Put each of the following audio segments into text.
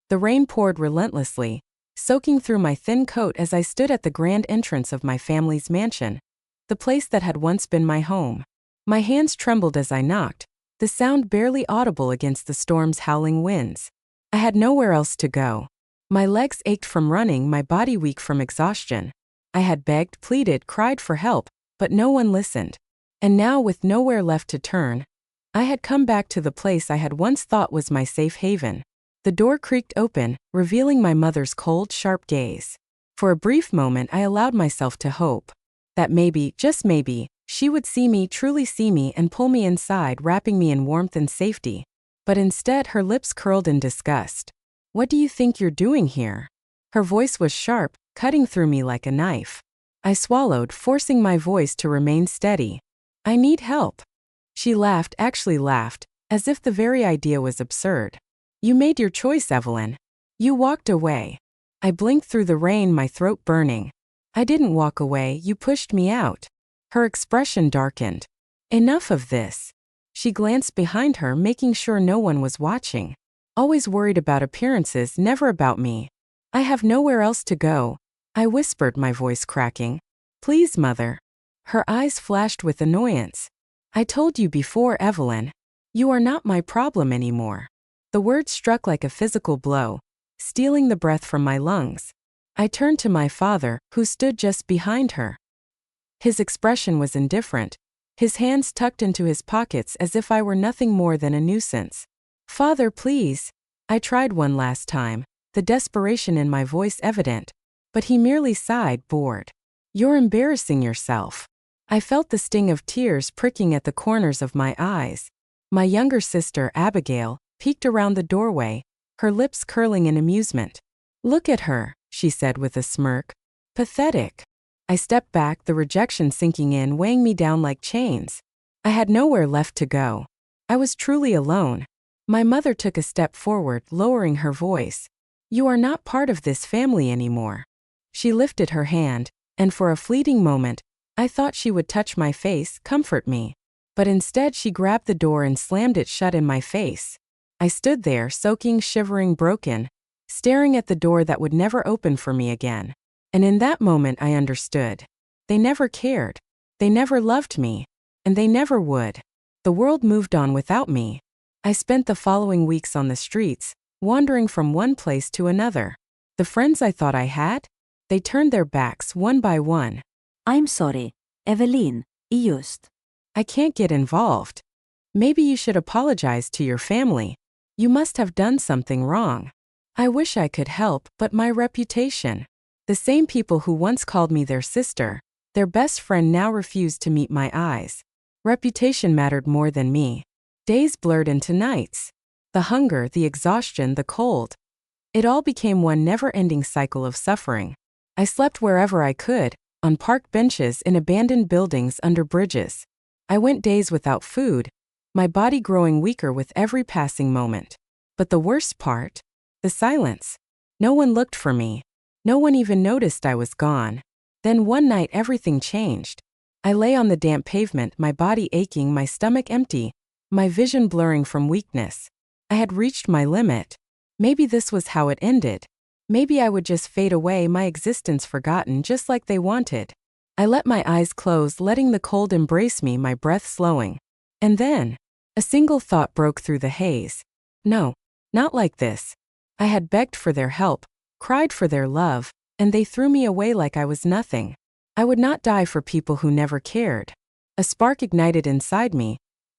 The rain poured relentlessly, soaking through my thin coat as I stood at the grand entrance of my family's mansion, the place that had once been my home. My hands trembled as I knocked, the sound barely audible against the storm's howling winds. I had nowhere else to go. My legs ached from running, my body weak from exhaustion. I had begged, pleaded, cried for help, but no one listened. And now, with nowhere left to turn, I had come back to the place I had once thought was my safe haven. The door creaked open, revealing my mother's cold, sharp gaze. For a brief moment I allowed myself to hope that maybe, just maybe, she would see me, truly see me, and pull me inside, wrapping me in warmth and safety. But instead her lips curled in disgust. "What do you think you're doing here?" Her voice was sharp, cutting through me like a knife. I swallowed, forcing my voice to remain steady. "I need help." She laughed, actually laughed, as if the very idea was absurd. "You made your choice, Evelyn. You walked away." I blinked through the rain, my throat burning. "I didn't walk away, you pushed me out." Her expression darkened. "Enough of this." She glanced behind her, making sure no one was watching. "Always worried about appearances, never about me." "I have nowhere else to go," I whispered, my voice cracking. "Please, Mother." Her eyes flashed with annoyance. "I told you before, Evelyn. You are not my problem anymore." The words struck like a physical blow, stealing the breath from my lungs. I turned to my father, who stood just behind her. His expression was indifferent, his hands tucked into his pockets as if I were nothing more than a nuisance. "Father, please." I tried one last time, the desperation in my voice evident, but he merely sighed, bored. "You're embarrassing yourself." I felt the sting of tears pricking at the corners of my eyes. My younger sister, Abigail, peeked around the doorway, her lips curling in amusement. "Look at her," she said with a smirk. "Pathetic." I stepped back, the rejection sinking in, weighing me down like chains. I had nowhere left to go. I was truly alone. My mother took a step forward, lowering her voice. "You are not part of this family anymore." She lifted her hand, and for a fleeting moment, I thought she would touch my face, comfort me. But instead she grabbed the door and slammed it shut in my face. I stood there, soaking, shivering, broken, staring at the door that would never open for me again. And in that moment I understood. They never cared. They never loved me. And they never would. The world moved on without me. I spent the following weeks on the streets, wandering from one place to another. The friends I thought I had? They turned their backs one by one. I'm sorry, Evelyn, just. I can't get involved. Maybe you should apologize to your family. You must have done something wrong. I wish I could help, but my reputation. The same people who once called me their sister, their best friend, now refused to meet my eyes. Reputation mattered more than me. Days blurred into nights. The hunger, the exhaustion, the cold. It all became one never-ending cycle of suffering. I slept wherever I could, on park benches, in abandoned buildings, under bridges. I went days without food, my body growing weaker with every passing moment. But the worst part? The silence. No one looked for me. No one even noticed I was gone. Then one night everything changed. I lay on the damp pavement, my body aching, my stomach empty, my vision blurring from weakness. I had reached my limit. Maybe this was how it ended. Maybe I would just fade away, my existence forgotten just like they wanted. I let my eyes close, letting the cold embrace me, my breath slowing. And then, a single thought broke through the haze. No, not like this. I had begged for their help, cried for their love, and they threw me away like I was nothing. I would not die for people who never cared. A spark ignited inside me,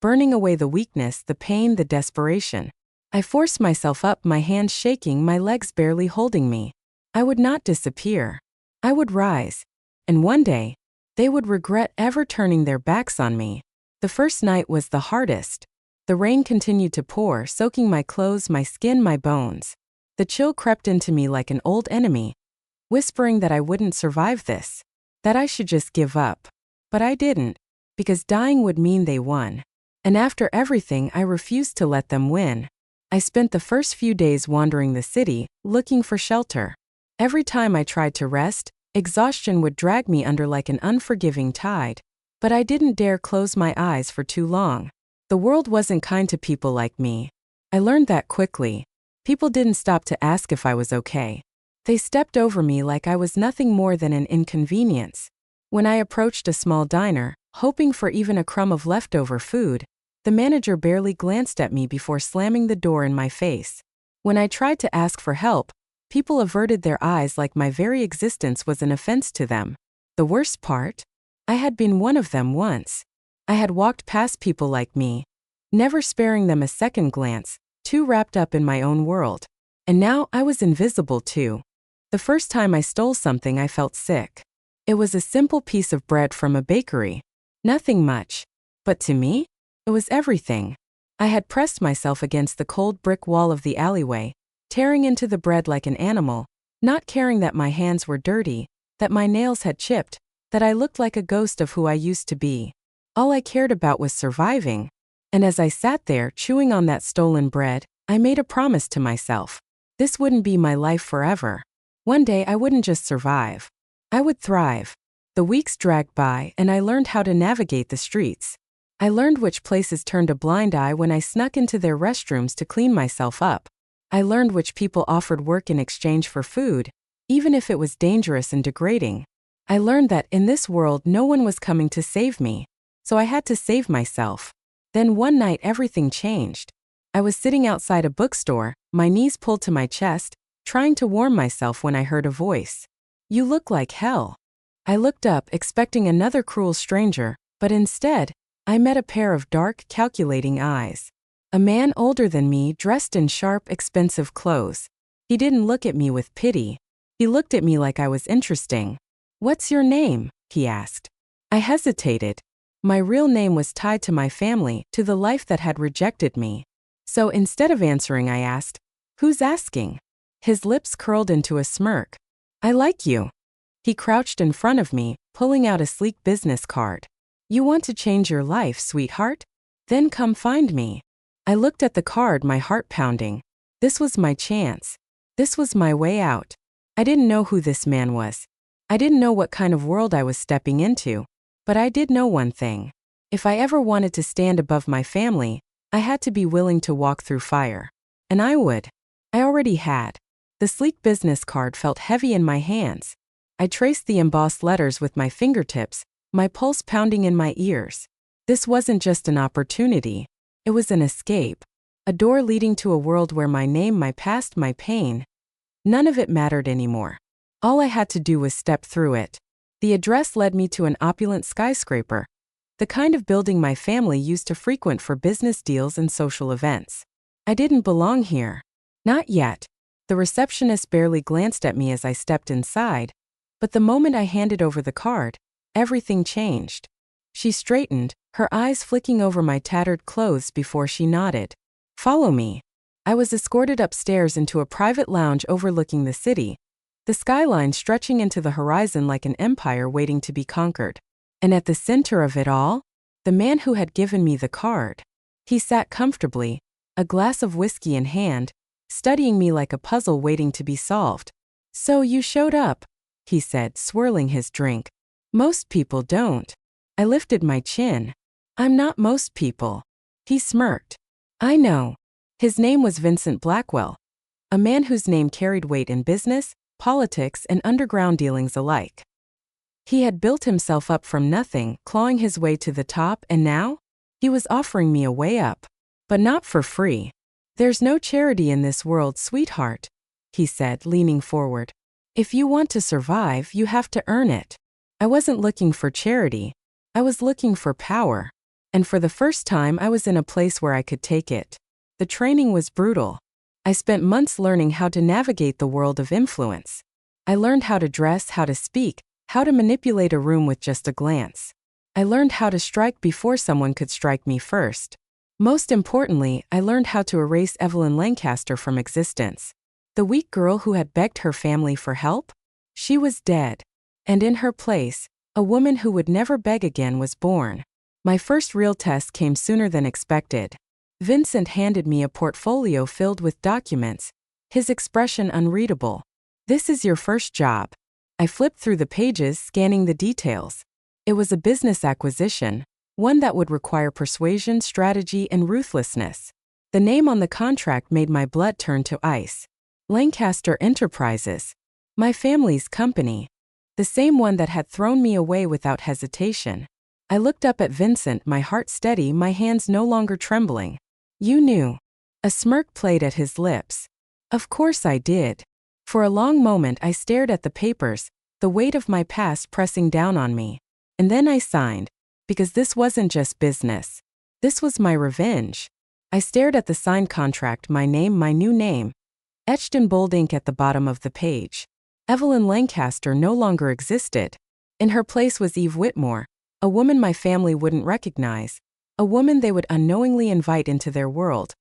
burning away the weakness, the pain, the desperation. I forced myself up, my hands shaking, my legs barely holding me. I would not disappear. I would rise. And one day, they would regret ever turning their backs on me. The first night was the hardest. The rain continued to pour, soaking my clothes, my skin, my bones. The chill crept into me like an old enemy, whispering that I wouldn't survive this, that I should just give up. But I didn't, because dying would mean they won. And after everything, I refused to let them win. I spent the first few days wandering the city, looking for shelter. Every time I tried to rest, exhaustion would drag me under like an unforgiving tide. But I didn't dare close my eyes for too long. The world wasn't kind to people like me. I learned that quickly. People didn't stop to ask if I was okay. They stepped over me like I was nothing more than an inconvenience. When I approached a small diner, hoping for even a crumb of leftover food, the manager barely glanced at me before slamming the door in my face. When I tried to ask for help, people averted their eyes like my very existence was an offense to them. The worst part? I had been one of them once. I had walked past people like me, never sparing them a second glance, too wrapped up in my own world. And now I was invisible too. The first time I stole something, I felt sick. It was a simple piece of bread from a bakery. Nothing much. But to me, it was everything. I had pressed myself against the cold brick wall of the alleyway, tearing into the bread like an animal, not caring that my hands were dirty, that my nails had chipped, that I looked like a ghost of who I used to be. All I cared about was surviving. And as I sat there chewing on that stolen bread, I made a promise to myself. This wouldn't be my life forever. One day I wouldn't just survive. I would thrive. The weeks dragged by and I learned how to navigate the streets. I learned which places turned a blind eye when I snuck into their restrooms to clean myself up. I learned which people offered work in exchange for food, even if it was dangerous and degrading. I learned that in this world no one was coming to save me, so I had to save myself. Then one night everything changed. I was sitting outside a bookstore, my knees pulled to my chest, trying to warm myself when I heard a voice. "You look like hell." I looked up, expecting another cruel stranger, but instead, I met a pair of dark, calculating eyes. A man older than me, dressed in sharp, expensive clothes. He didn't look at me with pity. He looked at me like I was interesting. "What's your name?" he asked. I hesitated. My real name was tied to my family, to the life that had rejected me. So instead of answering, I asked, "Who's asking?" His lips curled into a smirk. "I like you." He crouched in front of me, pulling out a sleek business card. "You want to change your life, sweetheart? Then come find me." I looked at the card, my heart pounding. This was my chance. This was my way out. I didn't know who this man was. I didn't know what kind of world I was stepping into. But I did know one thing. If I ever wanted to stand above my family, I had to be willing to walk through fire. And I would. I already had. The sleek business card felt heavy in my hands. I traced the embossed letters with my fingertips, my pulse pounding in my ears. This wasn't just an opportunity. It was an escape. A door leading to a world where my name, my past, my pain, none of it mattered anymore. All I had to do was step through it. The address led me to an opulent skyscraper, the kind of building my family used to frequent for business deals and social events. I didn't belong here. Not yet. The receptionist barely glanced at me as I stepped inside, but the moment I handed over the card, everything changed. She straightened, her eyes flicking over my tattered clothes before she nodded. "Follow me." I was escorted upstairs into a private lounge overlooking the city, the skyline stretching into the horizon like an empire waiting to be conquered. And at the center of it all, the man who had given me the card. He sat comfortably, a glass of whiskey in hand, studying me like a puzzle waiting to be solved. "So you showed up," he said, swirling his drink. "Most people don't." I lifted my chin. "I'm not most people." He smirked. "I know." His name was Vincent Blackwell, a man whose name carried weight in business, politics, and underground dealings alike. He had built himself up from nothing, clawing his way to the top, and now? He was offering me a way up. But not for free. "There's no charity in this world, sweetheart," he said, leaning forward. "If you want to survive, you have to earn it." I wasn't looking for charity. I was looking for power. And for the first time, I was in a place where I could take it. The training was brutal. I spent months learning how to navigate the world of influence. I learned how to dress, how to speak, how to manipulate a room with just a glance. I learned how to strike before someone could strike me first. Most importantly, I learned how to erase Evelyn Lancaster from existence. The weak girl who had begged her family for help? She was dead. And in her place, a woman who would never beg again was born. My first real test came sooner than expected. Vincent handed me a portfolio filled with documents, his expression unreadable. "This is your first job." I flipped through the pages, scanning the details. It was a business acquisition, one that would require persuasion, strategy, and ruthlessness. The name on the contract made my blood turn to ice. Lancaster Enterprises. My family's company. The same one that had thrown me away without hesitation. I looked up at Vincent, my heart steady, my hands no longer trembling. You knew. A smirk played at his lips. Of course I did. For a long moment I stared at the papers, the weight of my past pressing down on me. And then I signed. Because this wasn't just business. This was my revenge. I stared at the signed contract, my name, my new name, etched in bold ink at the bottom of the page. Evelyn Lancaster no longer existed. In her place was Eve Whitmore, a woman my family wouldn't recognize, a woman they would unknowingly invite into their world,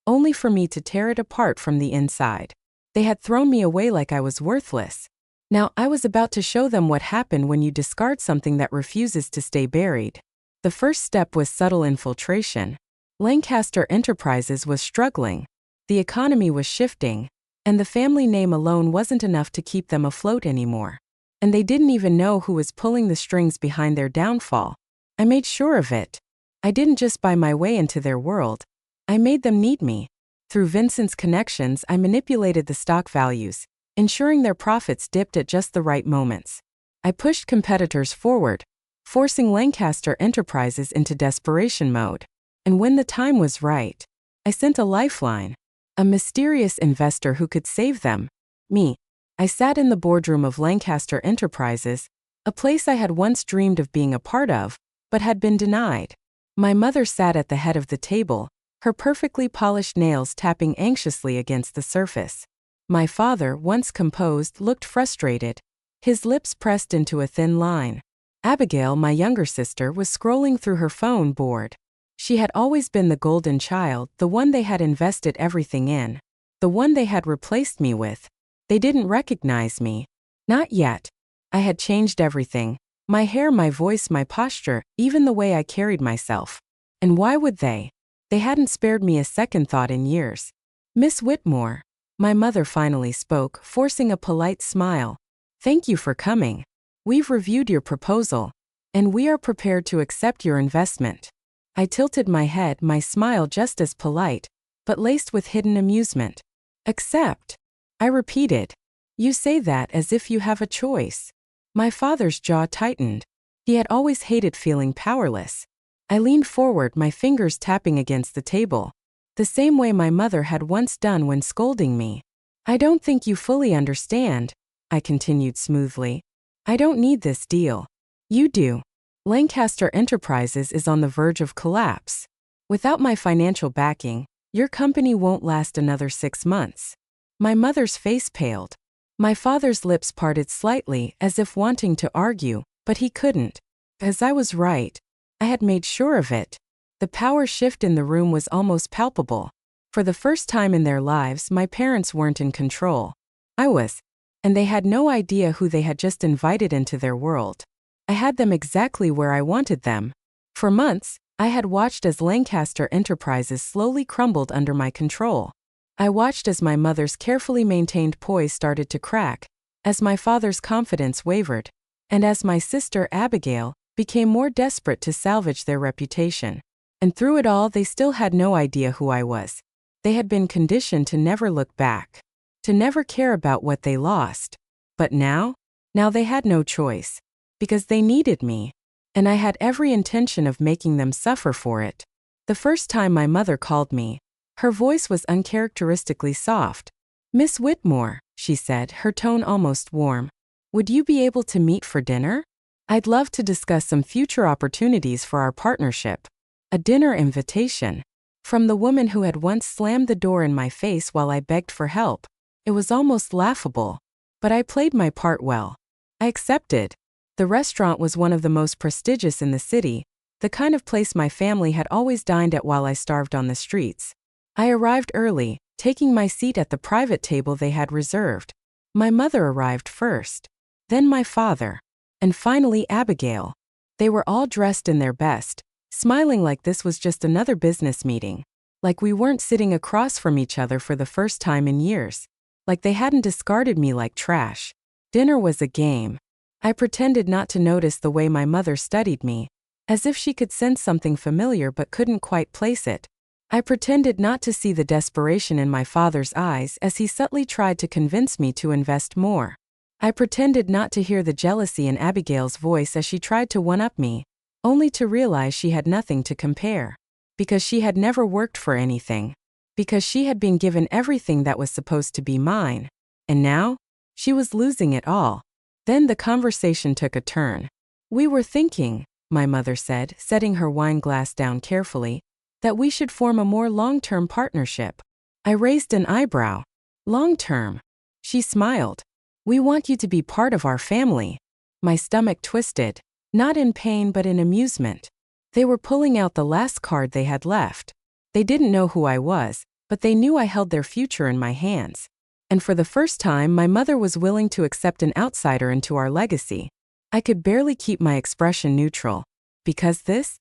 only for me to tear it apart from the inside. They had thrown me away like I was worthless. Now I was about to show them what happened when you discard something that refuses to stay buried. The first step was subtle infiltration. Lancaster Enterprises was struggling. The economy was shifting. And the family name alone wasn't enough to keep them afloat anymore. And they didn't even know who was pulling the strings behind their downfall. I made sure of it. I didn't just buy my way into their world. I made them need me. Through Vincent's connections, I manipulated the stock values, ensuring their profits dipped at just the right moments. I pushed competitors forward, forcing Lancaster Enterprises into desperation mode. And when the time was right, I sent a lifeline. A mysterious investor who could save them. Me. I sat in the boardroom of Lancaster Enterprises, a place I had once dreamed of being a part of, but had been denied. My mother sat at the head of the table, her perfectly polished nails tapping anxiously against the surface. My father, once composed, looked frustrated, his lips pressed into a thin line. Abigail, my younger sister, was scrolling through her phone, bored. She had always been the golden child, the one they had invested everything in, the one they had replaced me with. They didn't recognize me. Not yet. I had changed everything. My hair, my voice, my posture, even the way I carried myself. And why would they? They hadn't spared me a second thought in years. Miss Whitmore. My mother finally spoke, forcing a polite smile. Thank you for coming. We've reviewed your proposal. And we are prepared to accept your investment. I tilted my head, my smile just as polite, but laced with hidden amusement. Accept. I repeated. You say that as if you have a choice. My father's jaw tightened. He had always hated feeling powerless. I leaned forward, my fingers tapping against the table, the same way my mother had once done when scolding me. I don't think you fully understand, I continued smoothly. I don't need this deal. You do. Lancaster Enterprises is on the verge of collapse. Without my financial backing, your company won't last another 6 months. My mother's face paled. My father's lips parted slightly as if wanting to argue, but he couldn't. As I was right. I had made sure of it. The power shift in the room was almost palpable. For the first time in their lives, my parents weren't in control. I was. And they had no idea who they had just invited into their world. I had them exactly where I wanted them. For months, I had watched as Lancaster Enterprises slowly crumbled under my control. I watched as my mother's carefully maintained poise started to crack, as my father's confidence wavered, and as my sister Abigail became more desperate to salvage their reputation. And through it all, they still had no idea who I was. They had been conditioned to never look back, to never care about what they lost. But now they had no choice. Because they needed me. And I had every intention of making them suffer for it. The first time my mother called me, her voice was uncharacteristically soft. Miss Whitmore, she said, her tone almost warm. Would you be able to meet for dinner? I'd love to discuss some future opportunities for our partnership. A dinner invitation. From the woman who had once slammed the door in my face while I begged for help. It was almost laughable. But I played my part well. I accepted. The restaurant was one of the most prestigious in the city, the kind of place my family had always dined at while I starved on the streets. I arrived early, taking my seat at the private table they had reserved. My mother arrived first. Then my father. And finally Abigail. They were all dressed in their best, smiling like this was just another business meeting. Like we weren't sitting across from each other for the first time in years. Like they hadn't discarded me like trash. Dinner was a game. I pretended not to notice the way my mother studied me, as if she could sense something familiar but couldn't quite place it. I pretended not to see the desperation in my father's eyes as he subtly tried to convince me to invest more. I pretended not to hear the jealousy in Abigail's voice as she tried to one-up me, only to realize she had nothing to compare. Because she had never worked for anything. Because she had been given everything that was supposed to be mine. And now, she was losing it all. Then the conversation took a turn. We were thinking, my mother said, setting her wine glass down carefully, that we should form a more long-term partnership. I raised an eyebrow. Long-term. She smiled. We want you to be part of our family. My stomach twisted, not in pain but in amusement. They were pulling out the last card they had left. They didn't know who I was, but they knew I held their future in my hands. And for the first time, my mother was willing to accept an outsider into our legacy. I could barely keep my expression neutral. Because this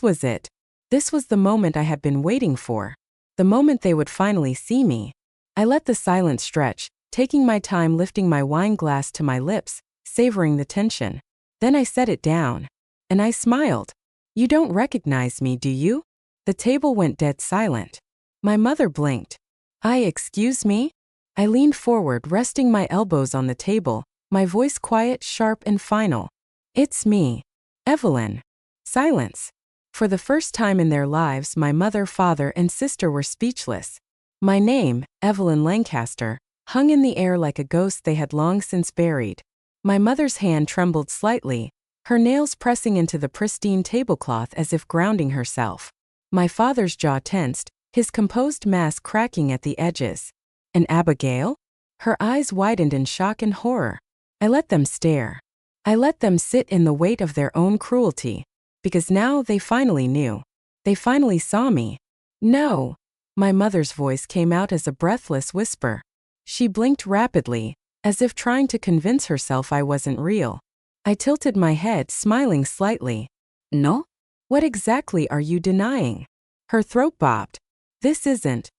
was it. This was the moment I had been waiting for. The moment they would finally see me. I let the silence stretch, taking my time lifting my wine glass to my lips, savoring the tension. Then I set it down. And I smiled. You don't recognize me, do you? The table went dead silent. My mother blinked. Excuse me? I leaned forward, resting my elbows on the table, my voice quiet, sharp, and final. It's me. Evelyn. Silence. For the first time in their lives, my mother, father, and sister were speechless. My name, Evelyn Lancaster, hung in the air like a ghost they had long since buried. My mother's hand trembled slightly, her nails pressing into the pristine tablecloth as if grounding herself. My father's jaw tensed, his composed mask cracking at the edges. And Abigail? Her eyes widened in shock and horror. I let them stare. I let them sit in the weight of their own cruelty. Because now they finally knew. They finally saw me. No. My mother's voice came out as a breathless whisper. She blinked rapidly, as if trying to convince herself I wasn't real. I tilted my head, smiling slightly. No? What exactly are you denying? Her throat bobbed. This isn't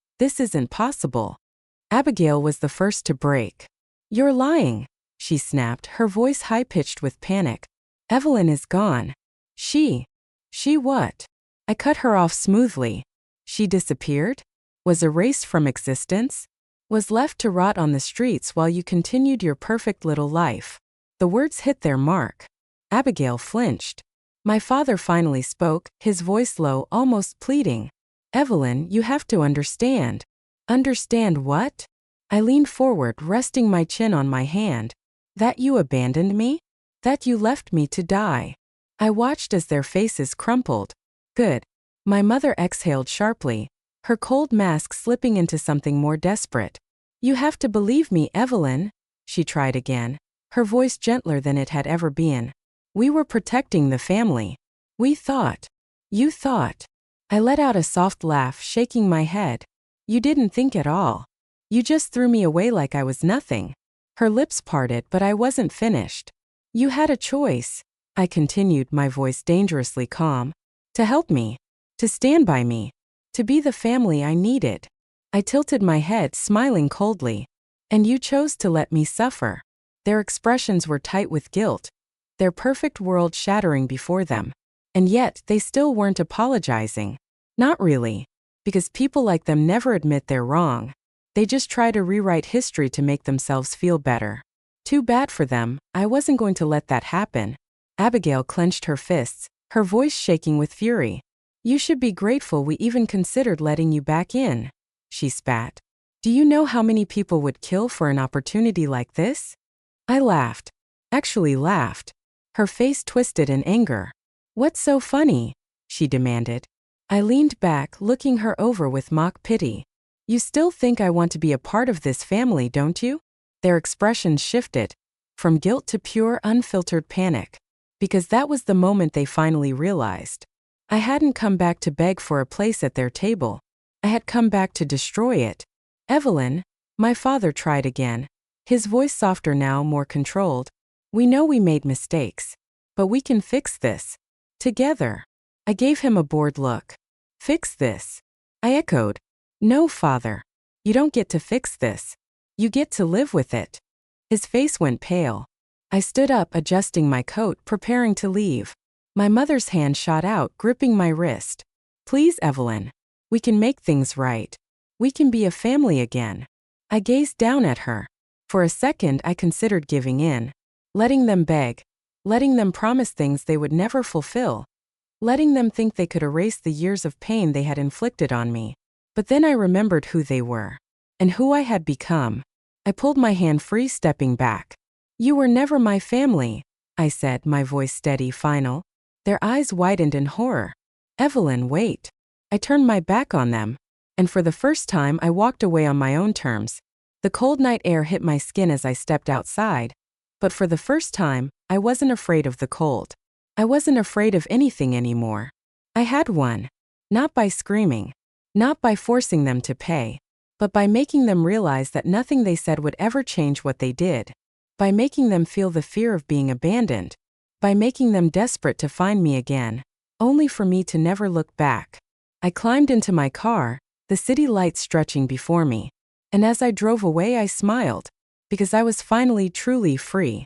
possible. Abigail was the first to break. You're lying, she snapped, her voice high-pitched with panic. Evelyn is gone. She what? I cut her off smoothly. She disappeared? Was erased from existence? Was left to rot on the streets while you continued your perfect little life. The words hit their mark. Abigail flinched. My father finally spoke, his voice low, almost pleading. Evelyn, you have to understand. Understand what? I leaned forward, resting my chin on my hand. That you abandoned me? That you left me to die? I watched as their faces crumpled. Good. My mother exhaled sharply, her cold mask slipping into something more desperate. You have to believe me, Evelyn, she tried again, her voice gentler than it had ever been. We were protecting the family. We thought. You thought. I let out a soft laugh, shaking my head. You didn't think at all. You just threw me away like I was nothing. Her lips parted, but I wasn't finished. You had a choice, I continued, my voice dangerously calm. To help me. To stand by me. To be the family I needed. I tilted my head, smiling coldly. And you chose to let me suffer. Their expressions were tight with guilt, their perfect world shattering before them. And yet, they still weren't apologizing. Not really. Because people like them never admit they're wrong. They just try to rewrite history to make themselves feel better. Too bad for them, I wasn't going to let that happen. Abigail clenched her fists, her voice shaking with fury. You should be grateful we even considered letting you back in, she spat. Do you know how many people would kill for an opportunity like this? I laughed. Actually laughed. Her face twisted in anger. What's so funny? She demanded. I leaned back, looking her over with mock pity. You still think I want to be a part of this family, don't you? Their expressions shifted, from guilt to pure, unfiltered panic. Because that was the moment they finally realized. I hadn't come back to beg for a place at their table. I had come back to destroy it. Evelyn, my father tried again, his voice softer now, more controlled. We know we made mistakes. But we can fix this. Together. I gave him a bored look. Fix this? I echoed. No, father. You don't get to fix this. You get to live with it. His face went pale. I stood up, adjusting my coat, preparing to leave. My mother's hand shot out, gripping my wrist. Please, Evelyn. We can make things right. We can be a family again. I gazed down at her. For a second, I considered giving in. Letting them beg. Letting them promise things they would never fulfill. Letting them think they could erase the years of pain they had inflicted on me. But then I remembered who they were. And who I had become. I pulled my hand free, stepping back. You were never my family, I said, my voice steady, final. Their eyes widened in horror. Evelyn, wait. I turned my back on them. And for the first time, I walked away on my own terms. The cold night air hit my skin as I stepped outside. But for the first time, I wasn't afraid of the cold. I wasn't afraid of anything anymore. I had won. Not by screaming. Not by forcing them to pay. But by making them realize that nothing they said would ever change what they did. By making them feel the fear of being abandoned. By making them desperate to find me again, only for me to never look back. I climbed into my car, the city lights stretching before me. And as I drove away, I smiled, because I was finally truly free.